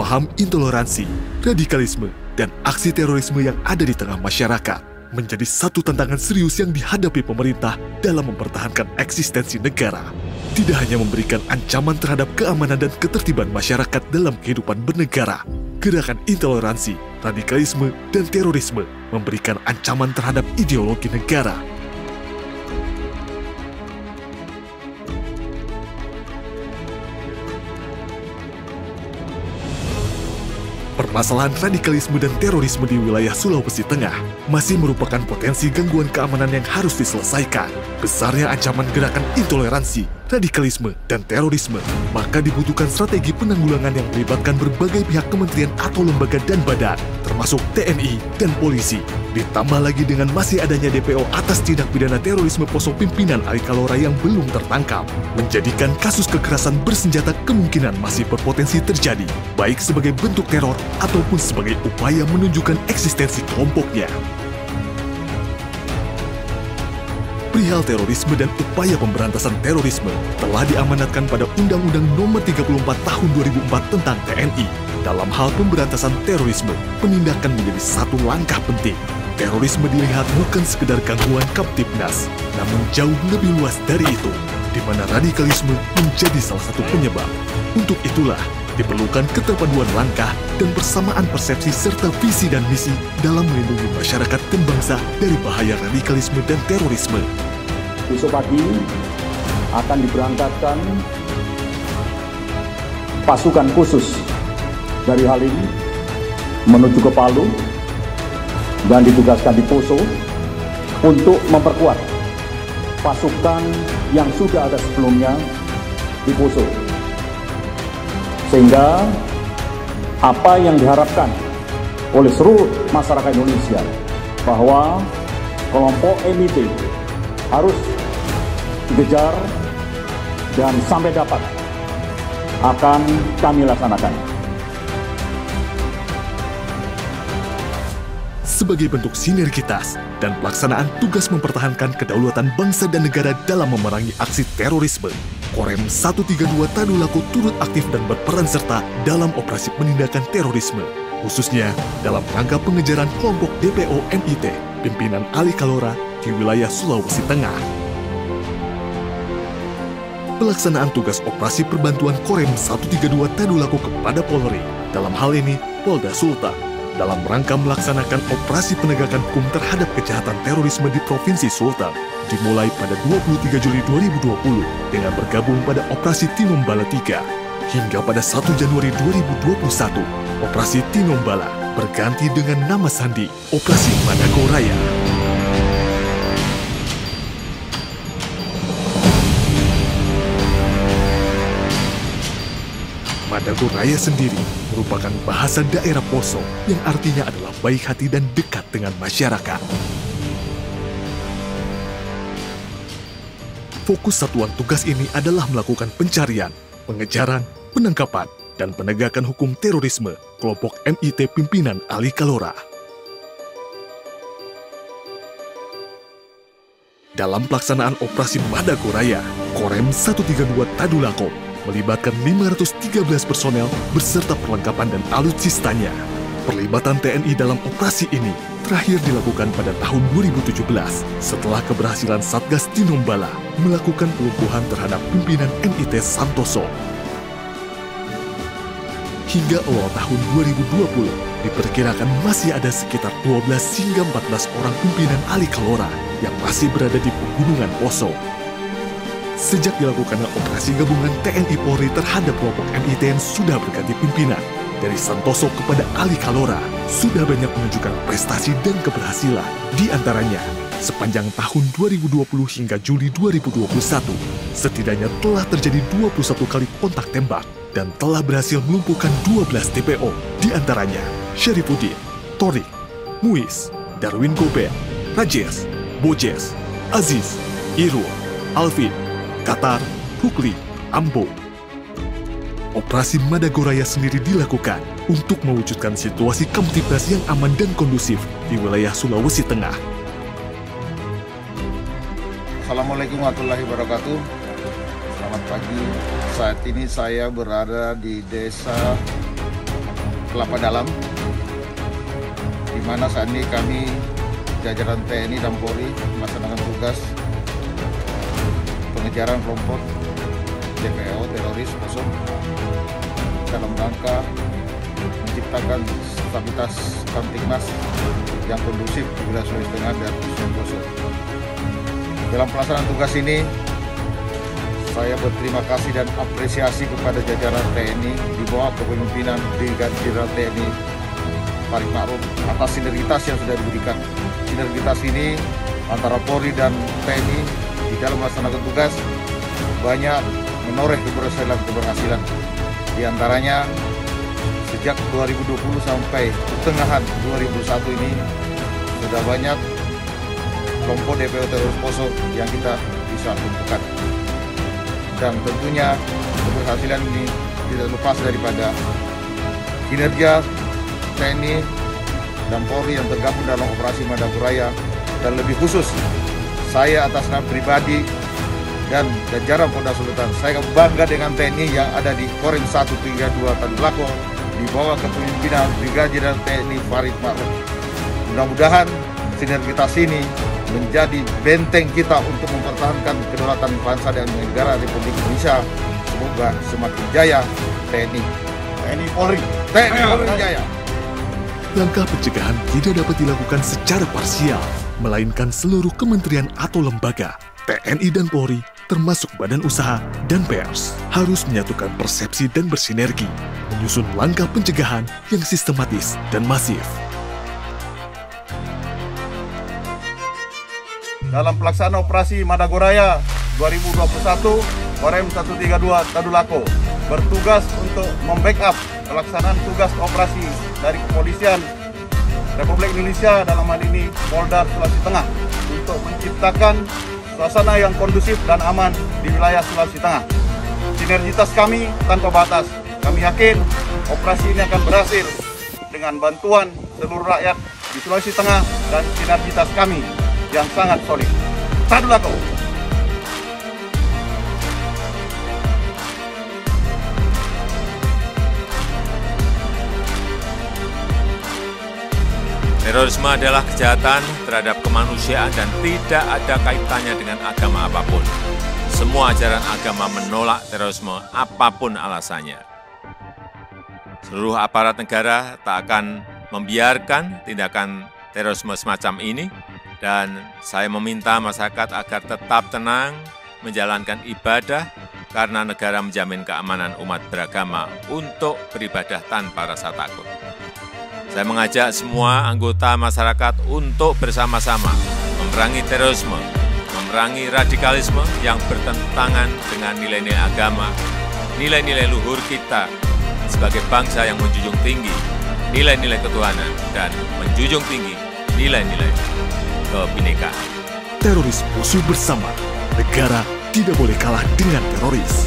paham intoleransi, radikalisme, dan aksi terorisme yang ada di tengah masyarakat menjadi satu tantangan serius yang dihadapi pemerintah dalam mempertahankan eksistensi negara. Tidak hanya memberikan ancaman terhadap keamanan dan ketertiban masyarakat dalam kehidupan bernegara, gerakan intoleransi, radikalisme, dan terorisme memberikan ancaman terhadap ideologi negara. Permasalahan radikalisme dan terorisme di wilayah Sulawesi Tengah masih merupakan potensi gangguan keamanan yang harus diselesaikan. Besarnya ancaman gerakan intoleransi, radikalisme, dan terorisme, maka dibutuhkan strategi penanggulangan yang melibatkan berbagai pihak kementerian atau lembaga dan badan, termasuk TNI dan polisi. Ditambah lagi dengan masih adanya DPO atas tindak pidana terorisme Poso pimpinan Ali Kalora yang belum tertangkap, menjadikan kasus kekerasan bersenjata kemungkinan masih berpotensi terjadi, baik sebagai bentuk teror ataupun sebagai upaya menunjukkan eksistensi kelompoknya. Perihal terorisme dan upaya pemberantasan terorisme telah diamanatkan pada Undang-Undang Nomor 34 Tahun 2004 tentang TNI. Dalam hal pemberantasan terorisme, penindakan menjadi satu langkah penting. Terorisme dilihat bukan sekedar gangguan Kamtibnas, namun jauh lebih luas dari itu, di mana radikalisme menjadi salah satu penyebab. Untuk itulah, diperlukan keterpaduan langkah dan persamaan persepsi serta visi dan misi dalam melindungi masyarakat dan bangsa dari bahaya radikalisme dan terorisme. Besok pagi akan diberangkatkan pasukan khusus dari Halim menuju ke Palu dan ditugaskan di Poso untuk memperkuat pasukan yang sudah ada sebelumnya di Poso. Sehingga apa yang diharapkan oleh seluruh masyarakat Indonesia bahwa kelompok MIT harus dikejar dan sampai dapat akan kami laksanakan. Sebagai bentuk sinergitas dan pelaksanaan tugas mempertahankan kedaulatan bangsa dan negara dalam memerangi aksi terorisme, Korem 132 Tadulako turut aktif dan berperan serta dalam operasi penindakan terorisme, khususnya dalam rangka pengejaran kelompok DPO MIT, pimpinan Ali Kalora di wilayah Sulawesi Tengah. Pelaksanaan tugas operasi perbantuan Korem 132 Tadulako kepada Polri, dalam hal ini Polda Sulteng, dalam rangka melaksanakan operasi penegakan hukum terhadap kejahatan terorisme di Provinsi Sulteng, dimulai pada 23 Juli 2020 dengan bergabung pada Operasi Tinombala 3, hingga pada 1 Januari 2021, Operasi Tinombala berganti dengan nama sandi Operasi Madago Raya. Madago Raya sendiri merupakan bahasa daerah Poso yang artinya adalah baik hati dan dekat dengan masyarakat. Fokus satuan tugas ini adalah melakukan pencarian, pengejaran, penangkapan, dan penegakan hukum terorisme kelompok MIT pimpinan Ali Kalora. Dalam pelaksanaan operasi Madago Raya, Korem 132 Tadulako melibatkan 513 personel beserta perlengkapan dan alutsistanya. Perlibatan TNI dalam operasi ini terakhir dilakukan pada tahun 2017 setelah keberhasilan Satgas Tinombala melakukan pelumpuhan terhadap pimpinan MIT Santoso. Hingga awal tahun 2020, diperkirakan masih ada sekitar 12 hingga 14 orang pimpinan Ali Kalora yang masih berada di pegunungan Poso. Sejak dilakukannya operasi gabungan TNI Polri terhadap kelompok MIT yang sudah berganti pimpinan, dari Santoso kepada Ali Kalora, sudah banyak menunjukkan prestasi dan keberhasilan. Di antaranya, sepanjang tahun 2020 hingga Juli 2021, setidaknya telah terjadi 21 kali kontak tembak dan telah berhasil melumpuhkan 12 DPO, di antaranya Syarifuddin, Torik, Muiz, Darwin Gober, Rajes, Bojes, Aziz, Irul, Alvin, Qatar, Hukli, Ambo. Operasi Madago Raya sendiri dilakukan untuk mewujudkan situasi Kamtibnas yang aman dan kondusif di wilayah Sulawesi Tengah. Assalamualaikum warahmatullahi wabarakatuh. Selamat pagi. Saat ini saya berada di Desa Kelapa Dalam, di mana saat ini kami jajaran TNI dan Polri melaksanakan tugas pengejaran kelompok DPO teroris Poso dalam rangka menciptakan stabilitas Kamtibmas yang kondusif di wilayah Sulawesi Tengah dan Poso. Dalam pelaksanaan tugas ini, saya berterima kasih dan apresiasi kepada jajaran TNI di bawah kepemimpinan Brigadir Jenderal TNI Farid Ma'ruf atas sinergitas yang sudah diberikan. Sinergitas ini antara Polri dan TNI di dalam melaksanakan tugas banyak menoreh keberhasilan. Di antaranya sejak 2020 sampai pertengahan 2021 ini sudah banyak kelompok DPO teroris Poso yang kita bisa lumpuhkan. Dan tentunya keberhasilan ini tidak lepas daripada kinerja TNI dan Polri yang tergabung dalam operasi Madagoraya, dan lebih khusus saya atas nama pribadi dan jajaran Polda Sultan, saya bangga dengan TNI yang ada di Korem 132 Tadulako di bawah kepemimpinan Brigadir Jenderal TNI Farid Ma'ruf. Mudah-mudahan sinergitas ini menjadi benteng kita untuk mempertahankan kedaulatan bangsa dan negara Republik Indonesia. Semoga semakin jaya TNI Polri jaya. Langkah pencegahan tidak dapat dilakukan secara parsial, melainkan seluruh kementerian atau lembaga, TNI dan Polri, termasuk badan usaha dan pers, harus menyatukan persepsi dan bersinergi, menyusun langkah pencegahan yang sistematis dan masif. Dalam pelaksanaan operasi Madagoraya 2021, Korem 132 Tadulako bertugas untuk membackup pelaksanaan tugas operasi dari Kepolisian Republik Indonesia, dalam hal ini Polda Sulawesi Tengah, untuk menciptakan suasana yang kondusif dan aman di wilayah Sulawesi Tengah. Sinergitas kami tanpa batas. Kami yakin operasi ini akan berhasil dengan bantuan seluruh rakyat di Sulawesi Tengah dan sinergitas kami yang sangat solid. Tadulako. Terorisme adalah kejahatan terhadap kemanusiaan dan tidak ada kaitannya dengan agama apapun. Semua ajaran agama menolak terorisme apapun alasannya. Seluruh aparat negara tak akan membiarkan tindakan terorisme semacam ini, dan saya meminta masyarakat agar tetap tenang menjalankan ibadah karena negara menjamin keamanan umat beragama untuk beribadah tanpa rasa takut. Saya mengajak semua anggota masyarakat untuk bersama-sama memerangi terorisme, memerangi radikalisme yang bertentangan dengan nilai-nilai agama, nilai-nilai luhur kita sebagai bangsa yang menjunjung tinggi nilai-nilai ketuhanan dan menjunjung tinggi nilai-nilai kebinekaan. Teroris musuh bersama, negara tidak boleh kalah dengan teroris.